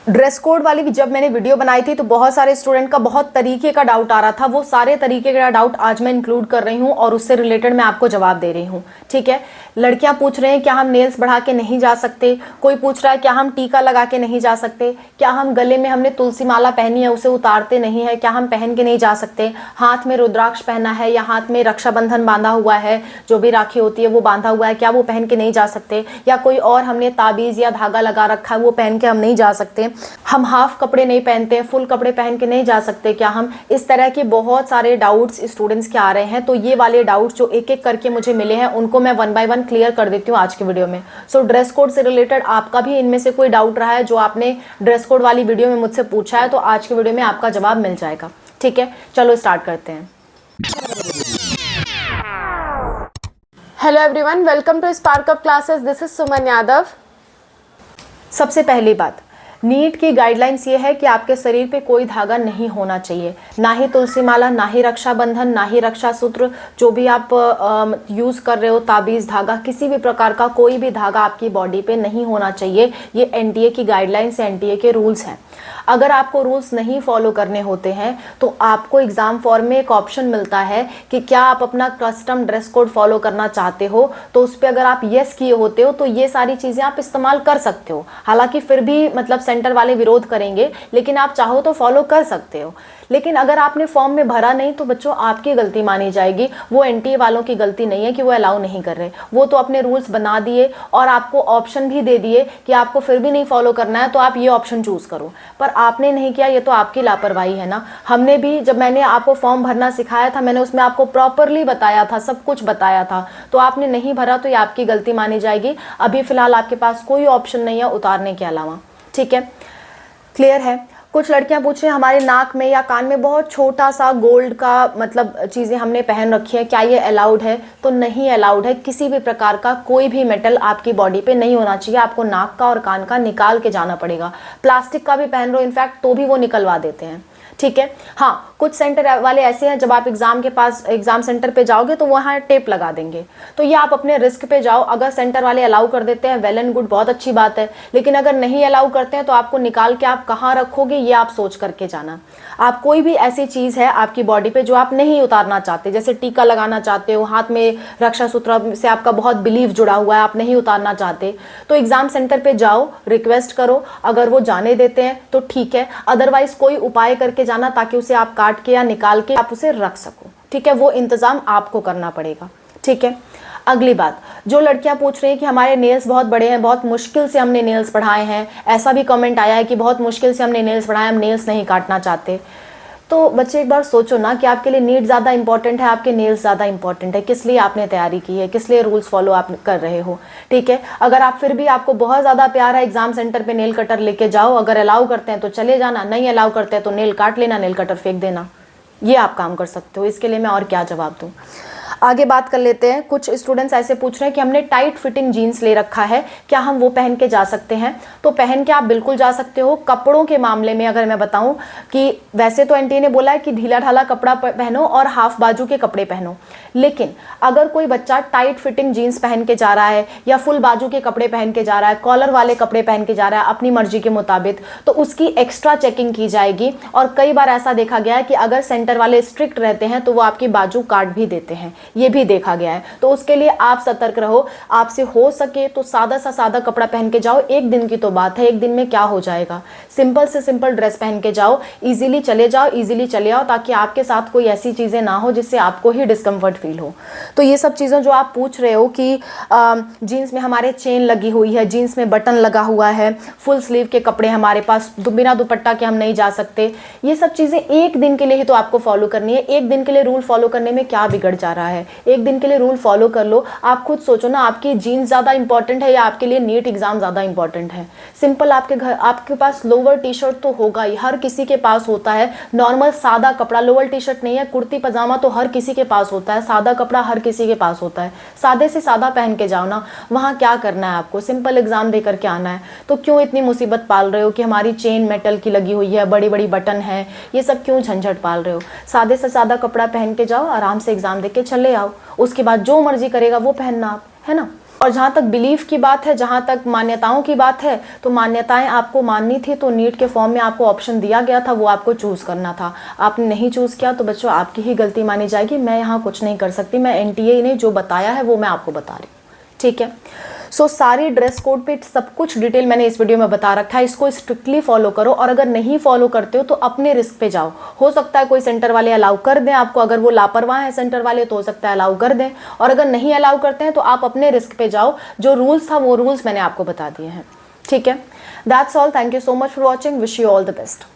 Dress code वाली भी जब मैंने वीडियो बनाई थी तो बहुत सारे स्टूडेंट का बहुत तरीके का डाउट आ रहा था। वो सारे तरीके का डाउट आज मैं इंक्लूड कर रही हूँ और उससे रिलेटेड मैं आपको जवाब दे रही हूँ। ठीक है, लड़कियां पूछ रहे हैं क्या हम नेल्स बढ़ा के नहीं जा सकते, कोई पूछ रहा है क्या हम टीका लगा के नहीं जा सकते, क्या हम गले में हमने तुलसी माला पहनी है उसे उतारते नहीं है, क्या हम पहन के नहीं जा सकते, हाथ में रुद्राक्ष पहना है या हाथ में रक्षाबंधन बांधा हुआ है, जो भी राखी होती है वो बांधा हुआ है, क्या वो पहन के नहीं जा सकते, या कोई और हमने ताबीज या धागा लगा रखा है वो पहन के हम नहीं जा सकते, हम हाफ कपड़े नहीं पहनते, फुल कपड़े पहन के नहीं जा सकते क्या हम। इस तरह के बहुत सारे डाउट्स स्टूडेंट्स के आ रहे हैं। तो ये वाले डाउट्स जो एक एक करके मुझे मिले हैं उनको मैं वन बाय वन क्लियर कर देती हूँ आज की वीडियो में। सो ड्रेस कोड से रिलेटेड आपका भी इनमें से कोई डाउट रहा है जो आपने ड्रेस कोड वाली वीडियो में मुझसे पूछा है तो आज की वीडियो में आपका जवाब मिल जाएगा। ठीक है, चलो स्टार्ट करते हैं। Hello everyone, welcome to Spark Up Classes. This is Suman Yadav. सबसे पहली बात, नीट की गाइडलाइंस ये है कि आपके शरीर पे कोई धागा नहीं होना चाहिए, ना ही तुलसी माला, ना ही रक्षाबंधन, ना ही रक्षा सूत्र, जो भी आप यूज़ कर रहे हो, ताबीज़, धागा, किसी भी प्रकार का कोई भी धागा आपकी बॉडी पे नहीं होना चाहिए। ये एनटीए की गाइडलाइंस, एनटीए के रूल्स हैं। अगर आपको रूल्स नहीं फॉलो करने होते हैं तो आपको एग्ज़ाम फॉर्म में एक ऑप्शन मिलता है कि क्या आप अपना कस्टम ड्रेस कोड फॉलो करना चाहते हो, तो उस पर अगर आप येस किए होते हो तो ये सारी चीज़ें आप इस्तेमाल कर सकते हो। हालांकि फिर भी मतलब सेंटर वाले विरोध करेंगे, लेकिन आप चाहो तो फॉलो कर सकते हो। लेकिन अगर आपने फॉर्म में भरा नहीं तो बच्चों आपकी गलती मानी जाएगी, वो एनटीए वालों की गलती नहीं है कि वो अलाउ नहीं कर रहे। वो तो अपने रूल्स बना दिए और आपको ऑप्शन भी दे दिए कि आपको फिर भी नहीं फॉलो करना है तो आप ये ऑप्शन चूज करो, पर आपने नहीं किया, ये तो आपकी लापरवाही है ना। हमने भी, जब मैंने आपको फॉर्म भरना सिखाया था, मैंने उसमें आपको प्रॉपरली बताया था, सब कुछ बताया था, तो आपने नहीं भरा तो ये आपकी गलती मानी जाएगी। अभी फिलहाल आपके पास कोई ऑप्शन नहीं है उतारने के अलावा। ठीक है, क्लियर है। कुछ लड़कियां पूछ रही हैं हमारे नाक में या कान में बहुत छोटा सा गोल्ड का मतलब चीज़ें हमने पहन रखी है, क्या ये अलाउड है? तो नहीं अलाउड है। किसी भी प्रकार का कोई भी मेटल आपकी बॉडी पे नहीं होना चाहिए। आपको नाक का और कान का निकाल के जाना पड़ेगा। प्लास्टिक का भी पहन रहे हो इनफैक्ट तो भी वो निकलवा देते हैं। ठीक है, हाँ, कुछ सेंटर वाले ऐसे हैं जब आप एग्जाम सेंटर पे जाओगे तो वहाँ टेप लगा देंगे, तो ये आप अपने रिस्क पे जाओ। अगर सेंटर वाले अलाउ कर देते हैं वेल एंड गुड, बहुत अच्छी बात है, लेकिन अगर नहीं अलाउ करते हैं तो आपको निकाल के आप कहाँ रखोगे ये आप सोच करके जाना। आप कोई भी ऐसी चीज़ है आपकी बॉडी पे जो आप नहीं उतारना चाहते, जैसे टीका लगाना चाहते हो, हाथ में रक्षा सूत्र से आपका बहुत बिलीव जुड़ा हुआ है, आप नहीं उतारना चाहते, तो एग्जाम सेंटर पे जाओ, रिक्वेस्ट करो। अगर वो जाने देते हैं तो ठीक है, अदरवाइज कोई उपाय करके जाना ताकि उसे आप काट के या निकाल के आप उसे रख सको। ठीक है, वो इंतजाम आपको करना पड़ेगा। ठीक है, अगली बात, जो लड़कियां पूछ रही हैं कि हमारे नेल्स बहुत बड़े हैं, बहुत मुश्किल से हमने नेल्स बढ़ाए हैं, ऐसा भी कमेंट आया है कि बहुत मुश्किल से हमने नेल्स बढ़ाए, हम नेल्स नहीं काटना चाहते। तो बच्चे एक बार सोचो ना कि आपके लिए नीट ज़्यादा इंपॉर्टेंट है, आपके नेल्स ज़्यादा इंपॉर्टेंट है? किस लिए आपने तैयारी की है, किस लिए रूल्स फॉलो आप कर रहे हो? ठीक है, अगर आप फिर भी आपको बहुत ज़्यादा प्यार है, एग्जाम सेंटर पे नेल कटर लेके जाओ। अगर अलाउ करते हैं तो चले जाना, नहीं अलाउ करते हैं तो नेल काट लेना, नेल कटर फेंक देना। ये आप काम कर सकते हो। इसके लिए मैं और क्या जवाब दूँ। आगे बात कर लेते हैं। कुछ स्टूडेंट्स ऐसे पूछ रहे हैं कि हमने टाइट फिटिंग जीन्स ले रखा है, क्या हम वो पहन के जा सकते हैं? तो पहन के आप बिल्कुल जा सकते हो। कपड़ों के मामले में अगर मैं बताऊं कि वैसे तो एनटीए ने बोला है कि ढीला ढाला कपड़ा पहनो और हाफ बाजू के कपड़े पहनो, लेकिन अगर कोई बच्चा टाइट फिटिंग जीन्स पहन के जा रहा है या फुल बाजू के कपड़े पहन के जा रहा है, कॉलर वाले कपड़े पहन के जा रहा है अपनी मर्जी के मुताबिक, तो उसकी एक्स्ट्रा चेकिंग की जाएगी। और कई बार ऐसा देखा गया है कि अगर सेंटर वाले स्ट्रिक्ट रहते हैं तो वो आपकी बाजू काट भी देते हैं, ये भी देखा गया है। तो उसके लिए आप सतर्क रहो। आपसे हो सके तो सादा सा सादा कपड़ा पहन के जाओ। एक दिन की तो बात है, एक दिन में क्या हो जाएगा। सिंपल से सिंपल ड्रेस पहन के जाओ, इजीली चले जाओ, इजीली चले आओ, ताकि आपके साथ कोई ऐसी चीज़ें ना हो जिससे आपको ही डिस्कम्फर्ट फील हो। तो ये सब चीज़ें जो आप पूछ रहे हो कि जीन्स में हमारे चेन लगी हुई है, जीन्स में बटन लगा हुआ है, फुल स्लीव के कपड़े हमारे पास, बिना दुपट्टा के हम नहीं जा सकते, ये सब चीज़ें एक दिन के लिए ही तो आपको फॉलो करनी है। एक दिन के लिए रूल फॉलो करने में क्या बिगड़ जा रहा है? एक दिन के लिए रूल फॉलो कर लो। आप खुद सोचो ना, आपकी जीन्स ज़्यादा इंपॉर्टेंट है या आपके लिए नीट एग्जाम ज़्यादा इंपॉर्टेंट है? सिंपल, आपके पास लोअर टी शर्ट तो होगा ही, हर किसी के पास होता है। नॉर्मल सादा कपड़ा, लोअर टी शर्ट नहीं है, कुर्ती पजामा तो हर किसी के पास होता है, सादा कपड़ा हर किसी के पास होता है। सादे से सादा पहन के जाओ ना, वहाँ क्या करना है आपको? सिंपल एग्जाम दे करके आना है। तो क्यों इतनी मुसीबत पाल रहे हो कि हमारी चेन मेटल की लगी हुई है, बड़ी बड़ी बटन है, ये सब क्यों झंझट पाल रहे हो? सादे से सादा कपड़ा पहन के जाओ, आराम से एग्जाम दे के चले आओ। उसके बाद जो मर्जी करेगा वो पहनना आप, है ना। और जहाँ तक बिलीफ की बात है, जहाँ तक मान्यताओं की बात है, तो मान्यताएं आपको माननी थी तो नीट के फॉर्म में आपको ऑप्शन दिया गया था, वो आपको चूज़ करना था। आपने नहीं चूज़ किया तो बच्चों आपकी ही गलती मानी जाएगी। मैं यहाँ कुछ नहीं कर सकती, मैं एनटीए ने जो बताया है वो मैं आपको बता रही हूँ, ठीक है। सो सारी ड्रेस कोड पे सब कुछ डिटेल मैंने इस वीडियो में बता रखा है, इसको स्ट्रिक्टली फॉलो करो। और अगर नहीं फॉलो करते हो तो अपने रिस्क पे जाओ। हो सकता है कोई सेंटर वाले अलाउ कर दें आपको, अगर वो लापरवाह है सेंटर वाले तो हो सकता है अलाउ कर दें, और अगर नहीं अलाउ करते हैं तो आप अपने रिस्क पे जाओ। जो रूल्स था वो रूल्स मैंने आपको बता दिए हैं, ठीक है। That's all, thank you so much for watching, wish you all the best.